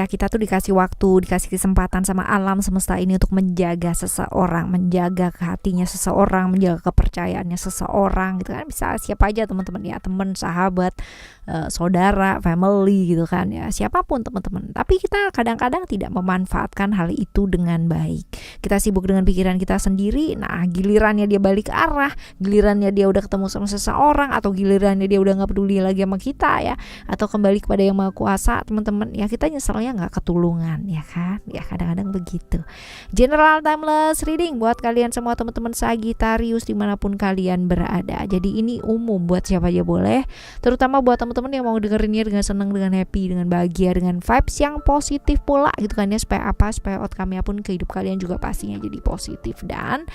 kita tuh dikasih waktu, dikasih kesempatan sama alam semesta ini untuk menjaga seseorang, menjaga hatinya seseorang, menjaga kepercayaannya seseorang gitu kan. Bisa siapa aja teman-teman ya, teman, sahabat, saudara, family gitu kan ya, siapapun teman-teman. Tapi kita kadang-kadang tidak memanfaatkan hal itu dengan baik. Kita sibuk dengan pikiran kita sendiri. Nah, gilirannya dia balik arah, gilirannya dia udah ketemu sama seseorang, atau gilirannya dia udah nggak peduli lagi sama kita ya, atau kembali kepada Yang Maha Kuasa, teman-teman ya, kita nyeselnya nggak ketulungan ya kan ya, kadang-kadang begitu. General timeless reading buat kalian semua teman-teman Sagittarius dimanapun kalian berada. Jadi ini umum buat siapa aja boleh, terutama buat teman-teman yang mau dengerinnya dengan senang, dengan happy, dengan bahagia, dengan vibes yang positif pula gitu kan ya, supaya outcome-nya pun ke hidup kalian juga pastinya jadi positif. Dan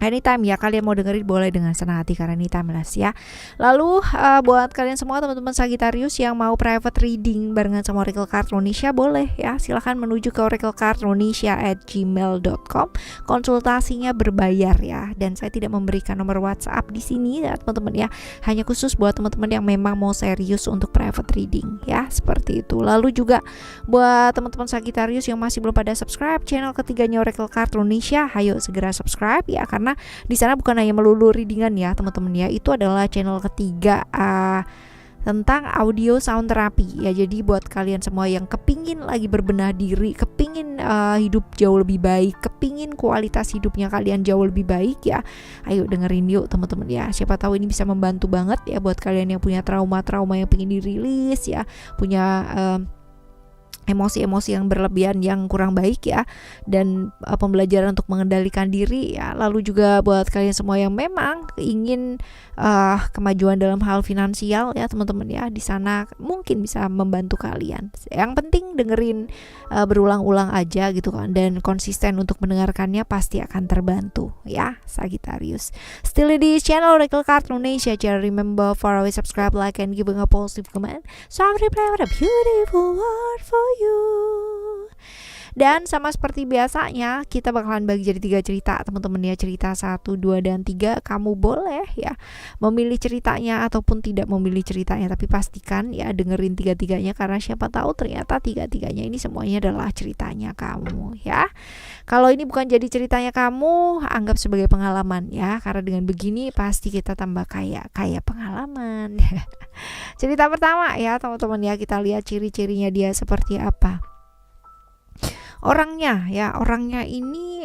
anytime ya kalian mau dengerin boleh dengan senang hati karena ini timeless ya. Lalu buat kalian semua teman-teman Sagittarius yang mau private reading barengan sama Oracle Card Indonesia boleh ya, silahkan menuju ke oraclecardindonesia@gmail.com. Konsultasinya berbayar ya, dan saya tidak memberikan nomor WhatsApp di sini ya teman-teman ya, hanya khusus buat teman-teman yang memang mau serius untuk private reading ya, seperti itu. Lalu juga buat teman-teman Sagittarius yang masih belum pada subscribe channel ketiganya Oracle Card Indonesia, ayo segera subscribe ya, karena di sana bukan hanya melulu readingan ya teman-teman ya, itu adalah channel ketiga tentang audio sound therapy ya. Jadi buat kalian semua yang kepingin lagi berbenah diri, kepingin hidup jauh lebih baik, kepingin kualitas hidupnya kalian jauh lebih baik ya, ayo dengerin yuk teman-teman ya. Siapa tahu ini bisa membantu banget ya buat kalian yang punya trauma-trauma yang pengen dirilis ya, punya emosi-emosi yang berlebihan yang kurang baik ya, dan pembelajaran untuk mengendalikan diri ya. Lalu juga buat kalian semua yang memang ingin kemajuan dalam hal finansial ya teman-teman ya, di sana mungkin bisa membantu kalian. Yang penting dengerin berulang-ulang aja gitu kan, dan konsisten untuk mendengarkannya, pasti akan terbantu ya Sagittarius. Still di channel Oracle Card Indonesia, jangan remember for always subscribe, like, and giving a positive comment. So I reply with a beautiful word for you. Dan sama seperti biasanya, kita bakalan bagi jadi 3 cerita teman-teman ya. Cerita 1, 2, dan 3. Kamu boleh ya memilih ceritanya ataupun tidak memilih ceritanya, tapi pastikan ya dengerin 3-tiganya, karena siapa tahu ternyata 3-tiganya ini semuanya adalah ceritanya kamu ya. Kalau ini bukan jadi ceritanya kamu, anggap sebagai pengalaman ya, karena dengan begini pasti kita tambah kaya pengalaman. Cerita pertama ya teman-teman ya, kita lihat ciri-cirinya dia seperti apa. Orangnya ini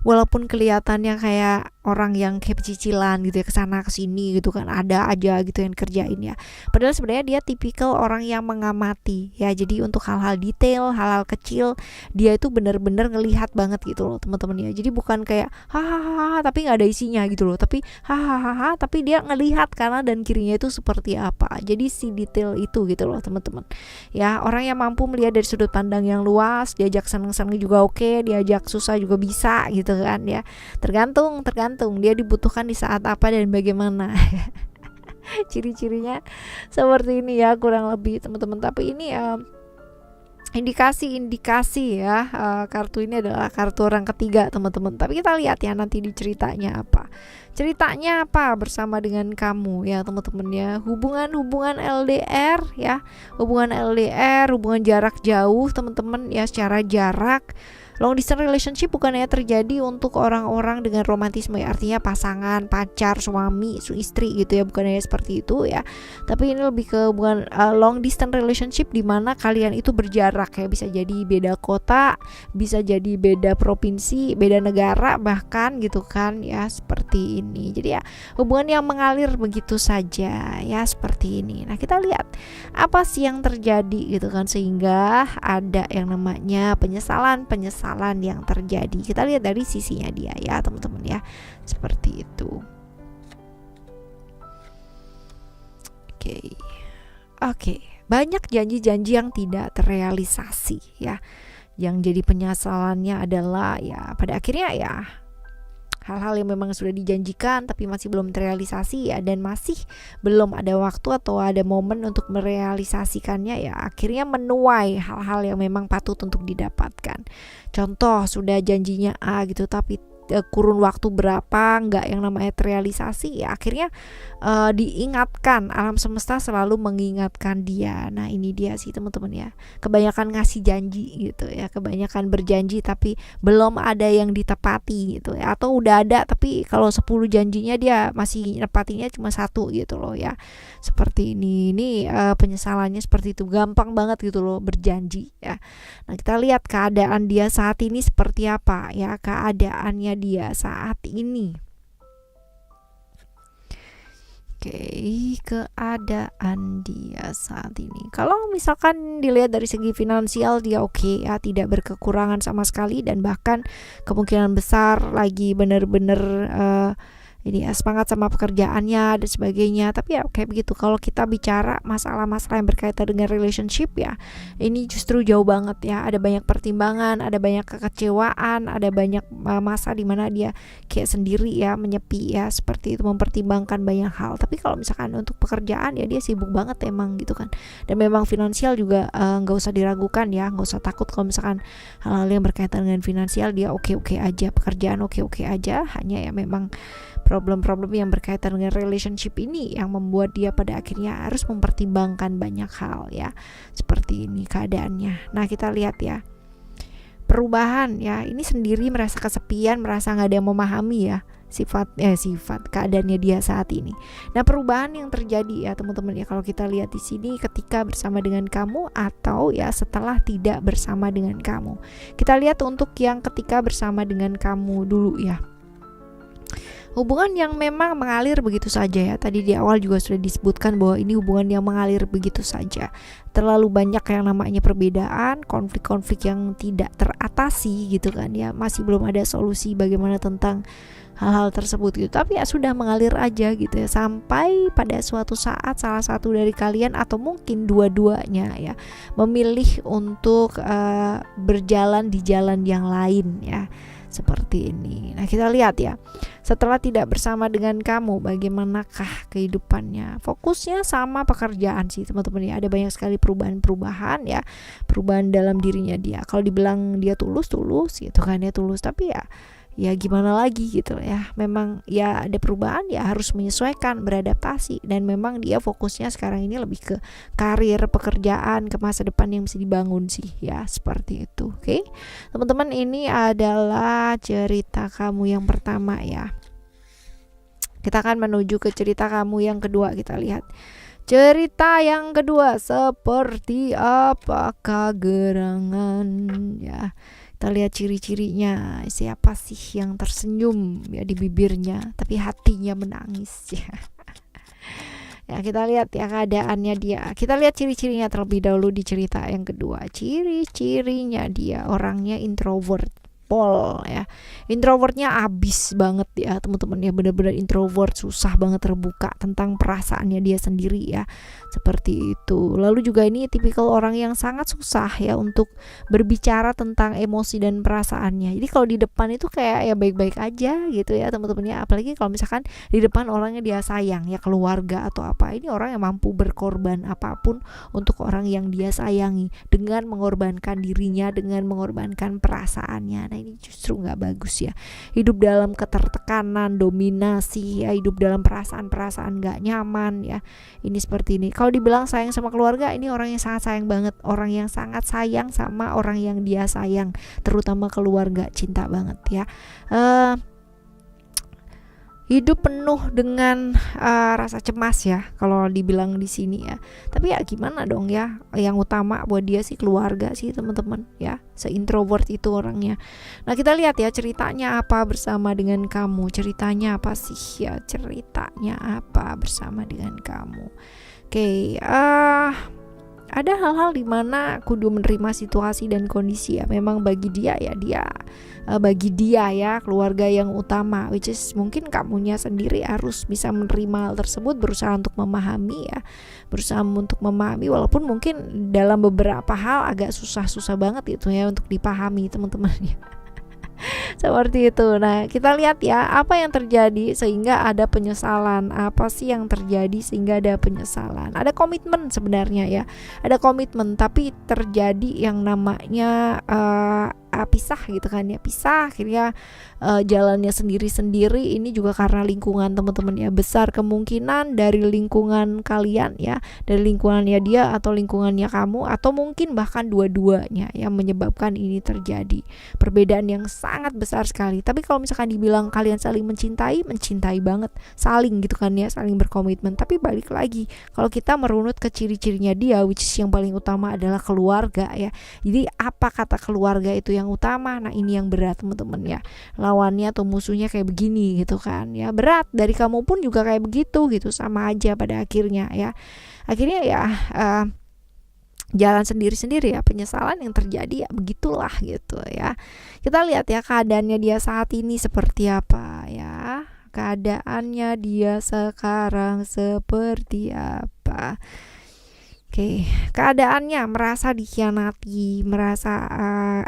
walaupun kelihatannya kayak orang yang kayak cicilan gitu ya, kesana kesini gitu kan, ada aja gitu yang kerjain ya, padahal sebenarnya dia tipikal orang yang mengamati ya. Jadi untuk hal-hal detail, hal-hal kecil, dia itu benar-benar ngelihat banget gitu loh teman-teman ya. Jadi bukan kayak hahaha tapi nggak ada isinya gitu loh, tapi hahaha tapi dia ngelihat kanan dan kirinya itu seperti apa. Jadi si detail itu gitu loh teman-teman ya. Orang yang mampu melihat dari sudut pandang yang luas, diajak seneng-seneng juga oke, diajak susah juga bisa gitu kan ya. Tergantung dia dibutuhkan di saat apa dan bagaimana. Ciri-cirinya seperti ini ya kurang lebih teman-teman. Tapi ini indikasi ya, kartu ini adalah kartu orang ketiga teman-teman. Tapi kita lihat ya nanti di ceritanya apa bersama dengan kamu ya teman-teman ya. Hubungan LDR ya, hubungan jarak jauh teman-teman ya, secara jarak. Long distance relationship bukannya terjadi untuk orang-orang dengan romantisme ya, artinya pasangan, pacar, suami, istri gitu ya, bukannya seperti itu ya. Tapi ini lebih ke hubungan long distance relationship di mana kalian itu berjarak ya, bisa jadi beda kota, bisa jadi beda provinsi, beda negara bahkan gitu kan ya, seperti ini. Jadi ya hubungan yang mengalir begitu saja ya, seperti ini. Nah, kita lihat apa sih yang terjadi gitu kan, sehingga ada yang namanya penyesalan yang terjadi. Kita lihat dari sisinya dia ya teman-teman ya, seperti itu. Oke. Banyak janji-janji yang tidak terrealisasi ya. Yang jadi penyesalannya adalah ya pada akhirnya ya hal-hal yang memang sudah dijanjikan tapi masih belum terrealisasi ya, dan masih belum ada waktu atau ada momen untuk merealisasikannya ya, akhirnya menuai hal-hal yang memang patut untuk didapatkan. Contoh, sudah janjinya A gitu tapi kurun waktu berapa nggak yang namanya terrealisasi, ya akhirnya diingatkan, alam semesta selalu mengingatkan dia. Nah ini dia sih teman-teman ya, kebanyakan ngasih janji gitu ya, kebanyakan berjanji tapi belum ada yang ditepati gitu ya, atau udah ada tapi kalau 10 janjinya dia masih nepatinya cuma 1 gitu loh ya, seperti ini penyesalannya seperti itu, gampang banget gitu loh berjanji ya. Nah kita lihat keadaan dia saat ini seperti apa ya, keadaannya dia saat ini. Oke, keadaan dia saat ini. Kalau misalkan dilihat dari segi finansial dia oke ya, tidak berkekurangan sama sekali, dan bahkan kemungkinan besar lagi bener-bener ini ya, semangat sama pekerjaannya dan sebagainya. Tapi ya kayak begitu, kalau kita bicara masalah-masalah yang berkaitan dengan relationship ya, ini justru jauh banget ya, ada banyak pertimbangan, ada banyak kekecewaan, ada banyak masa dimana dia kayak sendiri ya, menyepi ya, seperti itu, mempertimbangkan banyak hal. Tapi kalau misalkan untuk pekerjaan ya dia sibuk banget emang gitu kan, dan memang finansial juga nggak usah diragukan ya, nggak usah takut kalau misalkan hal-hal yang berkaitan dengan finansial dia oke-oke aja, pekerjaan oke-oke aja. Hanya ya memang problem-problem yang berkaitan dengan relationship ini yang membuat dia pada akhirnya harus mempertimbangkan banyak hal ya, seperti ini keadaannya. Nah kita lihat ya, perubahan ya, ini sendiri merasa kesepian, merasa nggak ada yang memahami ya sifat keadaannya dia saat ini. Nah perubahan yang terjadi ya teman-teman ya, kalau kita lihat di sini ketika bersama dengan kamu atau ya setelah tidak bersama dengan kamu. Kita lihat untuk yang ketika bersama dengan kamu dulu ya. Hubungan yang memang mengalir begitu saja ya. Tadi di awal juga sudah disebutkan bahwa ini hubungan yang mengalir begitu saja. Terlalu banyak yang namanya perbedaan, konflik-konflik yang tidak teratasi gitu kan ya. Masih belum ada solusi bagaimana tentang hal-hal tersebut gitu. Tapi ya sudah mengalir aja gitu ya, sampai pada suatu saat salah satu dari kalian atau mungkin dua-duanya ya memilih untuk berjalan di jalan yang lain ya, seperti ini. Nah kita lihat ya, setelah tidak bersama dengan kamu bagaimanakah kehidupannya. Fokusnya sama pekerjaan sih teman-teman ya, ada banyak sekali perubahan ya, perubahan dalam dirinya dia. Kalau dibilang dia tulus gitu kan ya, tulus, tapi ya gimana lagi gitu ya, memang ya ada perubahan ya, harus menyesuaikan, beradaptasi, dan memang dia fokusnya sekarang ini lebih ke karir, pekerjaan, ke masa depan yang bisa dibangun sih ya, seperti itu. Oke teman-teman, ini adalah cerita kamu yang pertama ya. Kita akan menuju ke cerita kamu yang kedua. Kita lihat cerita yang kedua seperti apakah gerangan ya. Kita lihat ciri-cirinya, siapa sih yang tersenyum ya di bibirnya tapi hatinya menangis ya. Ya kita lihat ya keadaannya dia. Kita lihat ciri-cirinya terlebih dahulu di cerita yang kedua. Ciri-cirinya dia orangnya introvert. Ya, introvertnya abis banget ya teman-teman ya, benar-benar introvert, susah banget terbuka tentang perasaannya dia sendiri ya, seperti itu. Lalu juga ini tipikal orang yang sangat susah ya untuk berbicara tentang emosi dan perasaannya. Jadi kalau di depan itu kayak ya baik-baik aja gitu ya teman-teman ya, apalagi kalau misalkan di depan orangnya dia sayang ya, keluarga atau apa, ini orang yang mampu berkorban apapun untuk orang yang dia sayangi, dengan mengorbankan dirinya, dengan mengorbankan perasaannya. Nah ini justru nggak bagus ya, hidup dalam ketertekanan, dominasi ya, hidup dalam perasaan-perasaan nggak nyaman ya, ini seperti ini. Kalau dibilang sayang sama keluarga, ini orang yang sangat sayang banget, orang yang sangat sayang sama orang yang dia sayang, terutama keluarga, cinta banget ya. Hidup penuh dengan rasa cemas ya kalau dibilang di sini ya. Tapi ya gimana dong ya, yang utama buat dia sih keluarga sih teman-teman ya, seintrovert itu orangnya. Nah kita lihat ya ceritanya apa bersama dengan kamu. Ceritanya apa sih ya, ceritanya apa bersama dengan kamu. Oke, ada hal-hal dimana kudu menerima situasi dan kondisi ya. Memang bagi dia ya, bagi dia ya keluarga yang utama, which is mungkin kamunya sendiri harus bisa menerima hal tersebut, berusaha untuk memahami ya, berusaha untuk memahami, walaupun mungkin dalam beberapa hal agak susah banget itu ya untuk dipahami teman-teman ya. Seperti itu. Nah kita lihat ya apa yang terjadi sehingga ada penyesalan. Apa sih yang terjadi sehingga ada penyesalan? Ada komitmen sebenarnya ya, ada komitmen, tapi terjadi yang namanya pisah gitu kan ya, pisah akhirnya jalannya sendiri-sendiri. Ini juga karena lingkungan teman-teman ya, besar kemungkinan dari lingkungan kalian ya, dari lingkungannya dia atau lingkungannya kamu, atau mungkin bahkan dua-duanya yang menyebabkan ini terjadi. Perbedaan yang sangat besar sekali. Tapi kalau misalkan dibilang kalian saling mencintai banget, saling gitu kan ya, saling berkomitmen. Tapi balik lagi, kalau kita merunut ke ciri-cirinya dia, which is yang paling utama adalah keluarga ya. Jadi apa kata keluarga itu yang utama? Nah ini yang berat teman-teman ya, lawannya atau musuhnya kayak begini gitu kan ya, berat. Dari kamu pun juga kayak begitu gitu, sama aja pada akhirnya ya. Akhirnya ya jalan sendiri-sendiri ya, penyesalan yang terjadi ya begitulah gitu ya. Kita lihat ya keadaannya dia saat ini seperti apa ya, keadaannya dia sekarang seperti apa. Oke, keadaannya merasa dikhianati, merasa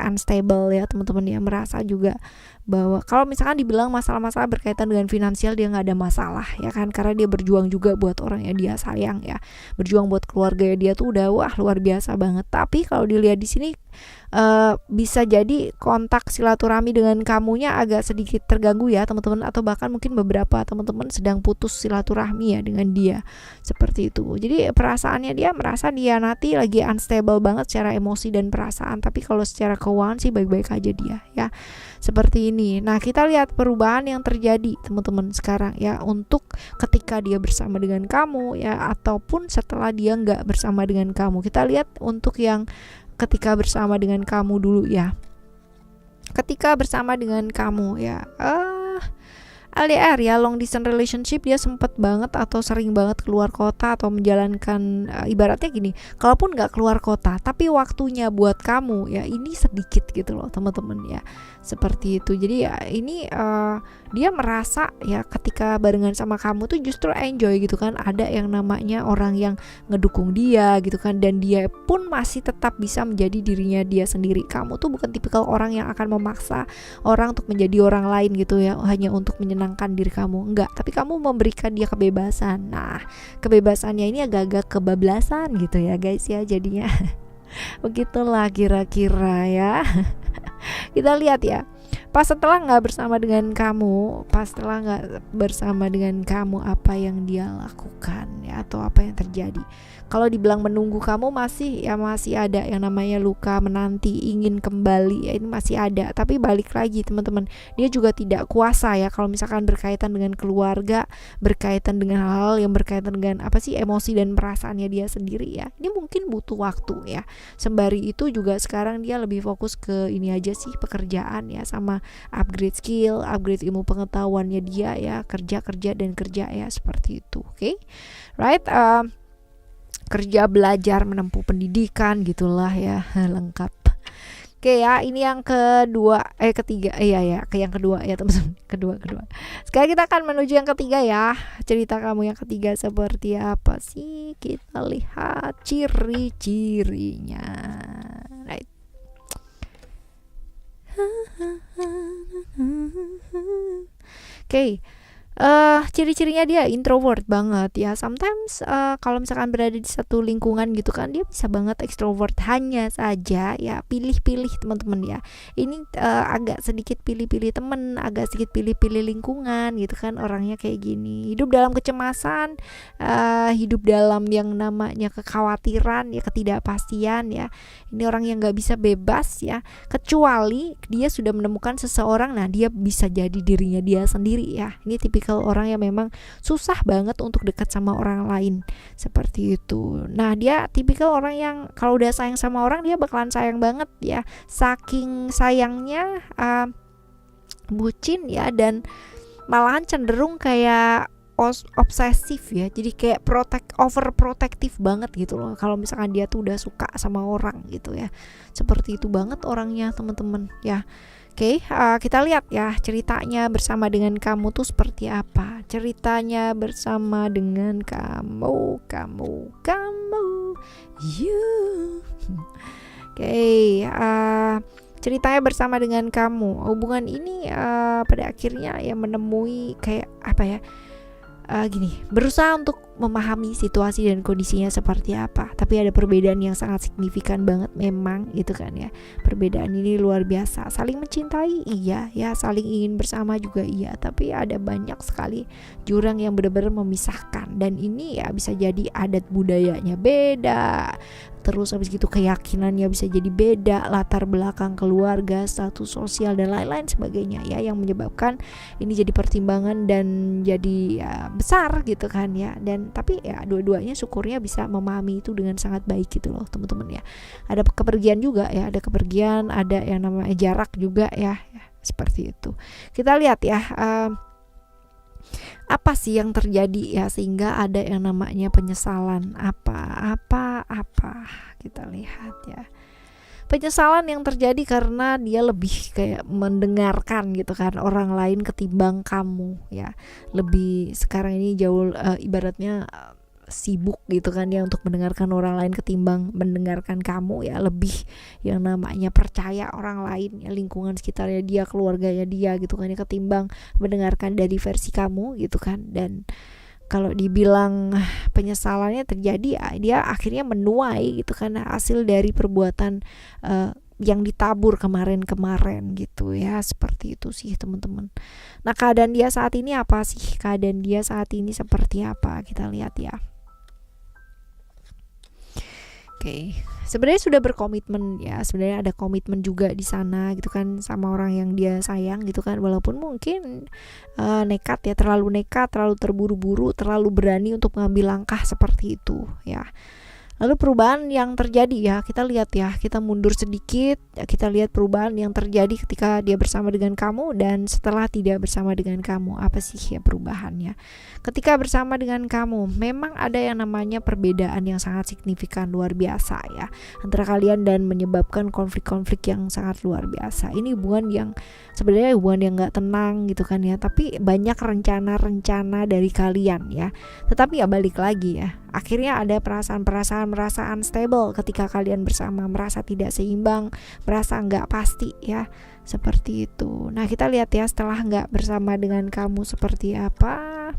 unstable ya teman-teman ya, merasa juga bahwa kalau misalkan dibilang masalah-masalah berkaitan dengan finansial dia nggak ada masalah ya kan, karena dia berjuang juga buat orang yang dia sayang ya, berjuang buat keluarga dia tuh udah wah luar biasa banget. Tapi kalau dilihat di sini bisa jadi kontak silaturahmi dengan kamunya agak sedikit terganggu ya teman-teman, atau bahkan mungkin beberapa teman-teman sedang putus silaturahmi ya dengan dia, seperti itu. Jadi perasaannya dia merasa dia nanti lagi unstable banget secara emosi dan perasaan, tapi kalau secara keuangan sih baik-baik aja dia ya, seperti ini. Nah kita lihat perubahan yang terjadi teman-teman sekarang ya, untuk ketika dia bersama dengan kamu ya, ataupun setelah dia nggak bersama dengan kamu. Kita lihat untuk yang ketika bersama dengan kamu dulu ya. Ketika bersama dengan kamu ya, LDR ya, long distance relationship, dia sempet banget atau sering banget keluar kota atau menjalankan ibaratnya gini, kalaupun nggak keluar kota tapi waktunya buat kamu ya ini sedikit gitu loh teman-teman ya, seperti itu. Jadi ya ini dia merasa ya ketika barengan sama kamu tuh justru enjoy gitu kan, ada yang namanya orang yang ngedukung dia gitu kan, dan dia pun masih tetap bisa menjadi dirinya dia sendiri. Kamu tuh bukan tipikal orang yang akan memaksa orang untuk menjadi orang lain gitu ya, hanya untuk menyenangkan diri kamu, enggak, tapi kamu memberikan dia kebebasan. Nah kebebasannya ini agak-agak kebablasan gitu ya guys ya, jadinya begitulah kira-kira ya. Kita lihat ya, pas setelah nggak bersama dengan kamu, apa yang dia lakukan ya, atau apa yang terjadi. Kalau dibilang menunggu kamu masih ada yang namanya luka menanti, ingin kembali ya, ini masih ada. Tapi balik lagi teman-teman, dia juga tidak kuasa ya kalau misalkan berkaitan dengan keluarga, berkaitan dengan hal-hal yang berkaitan dengan emosi dan perasaannya dia sendiri ya. Ini mungkin butuh waktu ya. Sembari itu juga sekarang dia lebih fokus ke ini aja sih, pekerjaan ya, sama upgrade skill, upgrade ilmu pengetahuannya dia ya, kerja ya, seperti itu. Oke. Right? Kerja, belajar, menempuh pendidikan gitulah ya, lengkap. Oke ya, ini yang ketiga ya, yang kedua ya teman-teman, kedua. Sekarang kita akan menuju yang ketiga ya. Cerita kamu yang ketiga seperti apa sih? Kita lihat ciri-cirinya. Right. Oke. Ciri-cirinya dia introvert banget ya. Sometimes kalau misalkan berada di satu lingkungan gitu kan, dia bisa banget extrovert. Hanya saja ya pilih-pilih teman-teman ya. Ini agak sedikit pilih-pilih teman, agak sedikit pilih-pilih lingkungan gitu kan, orangnya kayak gini. Hidup dalam kecemasan, hidup dalam yang namanya kekhawatiran ya, ketidakpastian ya. Ini orang yang gak bisa bebas ya, kecuali dia sudah menemukan seseorang. Nah dia bisa jadi dirinya dia sendiri ya. Ini tipikal orang yang memang susah banget untuk dekat sama orang lain, seperti itu. Nah dia tipikal orang yang kalau udah sayang sama orang dia bakalan sayang banget ya, saking sayangnya bucin ya, dan malahan cenderung kayak obsesif ya, jadi kayak overprotective banget gitu loh kalau misalkan dia tuh udah suka sama orang gitu ya, seperti itu banget orangnya teman-teman ya. Oke, kita lihat ya ceritanya bersama dengan kamu tuh seperti apa. Ceritanya bersama dengan kamu, you. Oke, ceritanya bersama dengan kamu. Hubungan ini pada akhirnya ya menemui kayak gini, berusaha untuk memahami situasi dan kondisinya seperti apa. Tapi ada perbedaan yang sangat signifikan banget memang gitu kan ya. Perbedaan ini luar biasa. Saling mencintai iya ya, saling ingin bersama juga iya, tapi ada banyak sekali jurang yang benar-benar memisahkan. Dan ini ya bisa jadi adat budayanya beda, terus habis gitu keyakinannya bisa jadi beda, latar belakang keluarga, status sosial dan lain-lain sebagainya ya, yang menyebabkan ini jadi pertimbangan dan jadi ya, besar gitu kan ya. Dan tapi ya dua-duanya syukurnya bisa memahami itu dengan sangat baik gitu loh teman-teman ya. Ada kepergian juga ya, ada kepergian, ada yang namanya jarak juga ya, seperti itu. Kita lihat ya, apa sih yang terjadi ya sehingga ada yang namanya penyesalan. Apa kita lihat ya, penyesalan yang terjadi karena dia lebih kayak mendengarkan gitu kan orang lain ketimbang kamu ya. Lebih sekarang ini jauh ibaratnya sibuk gitu kan ya untuk mendengarkan orang lain ketimbang mendengarkan kamu ya. Lebih yang namanya percaya orang lain ya, lingkungan sekitarnya dia, keluarganya dia gitu kan ya, ketimbang mendengarkan dari versi kamu gitu kan. Dan kalau dibilang penyesalannya terjadi ya, dia akhirnya menuai gitu kan hasil dari perbuatan yang ditabur kemarin gitu ya. Seperti itu sih teman-teman. Nah, keadaan dia saat ini apa sih? Keadaan dia saat ini seperti apa? Kita lihat ya. Oke, sebenarnya sudah berkomitmen ya, sebenarnya ada komitmen juga di sana gitu kan sama orang yang dia sayang gitu kan, walaupun mungkin nekat ya, terlalu nekat, terlalu terburu-buru, terlalu berani untuk mengambil langkah seperti itu ya. Lalu perubahan yang terjadi ya, kita lihat ya, kita mundur sedikit ya, kita lihat perubahan yang terjadi ketika dia bersama dengan kamu dan setelah tidak bersama dengan kamu. Apa sih ya perubahannya? Ketika bersama dengan kamu memang ada yang namanya perbedaan yang sangat signifikan, luar biasa ya antara kalian, dan menyebabkan konflik-konflik yang sangat luar biasa. Ini hubungan yang sebenarnya hubungan yang gak tenang gitu kan ya, tapi banyak rencana-rencana dari kalian ya. Tetapi ya balik lagi ya, akhirnya ada perasaan unstable ketika kalian bersama, merasa tidak seimbang, merasa nggak pasti ya, seperti itu. Nah, kita lihat ya setelah nggak bersama dengan kamu seperti apa.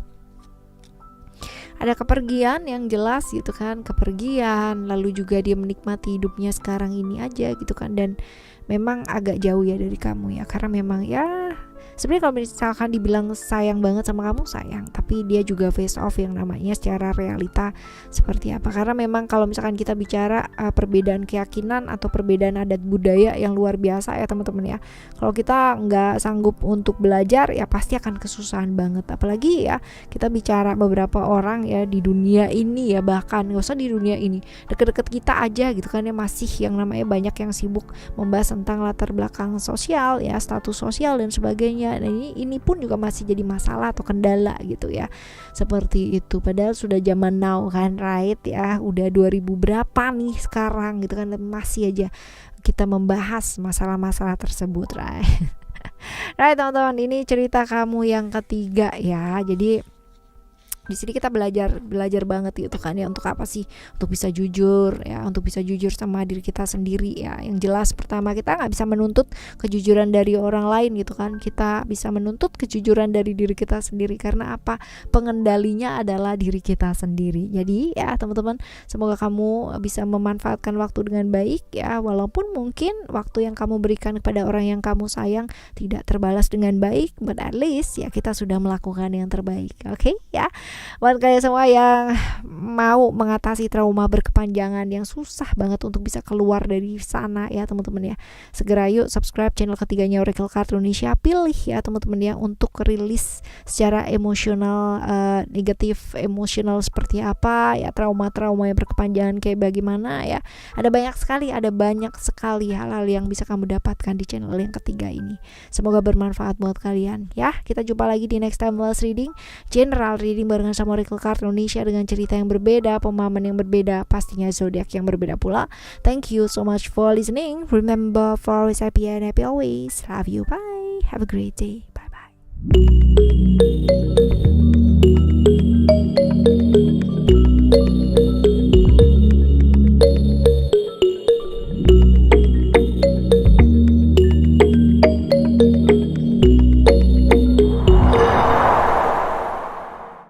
Ada kepergian yang jelas gitu kan, kepergian, lalu juga dia menikmati hidupnya sekarang ini aja gitu kan, dan memang agak jauh ya dari kamu ya, karena memang ya sebenarnya kalau misalkan dibilang sayang banget sama kamu, sayang, tapi dia juga face off yang namanya secara realita seperti apa. Karena memang kalau misalkan kita bicara perbedaan keyakinan atau perbedaan adat budaya yang luar biasa ya teman-teman ya, kalau kita nggak sanggup untuk belajar ya pasti akan kesusahan banget. Apalagi ya kita bicara beberapa orang ya di dunia ini ya, bahkan nggak usah di dunia ini, deket-deket kita aja gitu kan ya, masih yang namanya banyak yang sibuk membahas tentang latar belakang sosial ya, status sosial dan sebagainya. Nah, ini pun juga masih jadi masalah atau kendala gitu ya, seperti itu. Padahal sudah zaman now kan, right ya, udah 2000 berapa nih sekarang gitu kan, masih aja kita membahas masalah-masalah tersebut, right? Right teman-teman, ini cerita kamu yang ketiga ya. Jadi di sini kita belajar banget gitu kan ya, untuk apa sih? Untuk bisa jujur ya, untuk bisa jujur sama diri kita sendiri ya. Yang jelas pertama, kita nggak bisa menuntut kejujuran dari orang lain gitu kan, kita bisa menuntut kejujuran dari diri kita sendiri. Karena apa? Pengendalinya adalah diri kita sendiri. Jadi ya teman-teman, semoga kamu bisa memanfaatkan waktu dengan baik ya, walaupun mungkin waktu yang kamu berikan kepada orang yang kamu sayang tidak terbalas dengan baik, but at least ya kita sudah melakukan yang terbaik. Oke ya. Buat kalian semua yang mau mengatasi trauma berkepanjangan yang susah banget untuk bisa keluar dari sana ya teman-teman ya, segera yuk subscribe channel ketiganya Oracle Card Indonesia. Pilih ya teman-teman ya untuk rilis secara emosional, negatif emosional seperti apa ya, trauma-trauma yang berkepanjangan kayak bagaimana ya. Ada banyak sekali hal-hal yang bisa kamu dapatkan di channel yang ketiga ini. Semoga bermanfaat buat kalian ya. Kita jumpa lagi di next time Wellness Reading, General Reading bareng sama Oracle Card Indonesia, dengan cerita yang berbeda, pemahaman yang berbeda, pastinya zodiak yang berbeda pula. Thank you so much for listening. Remember, for always happy and happy always. Love you. Bye. Have a great day. Bye bye.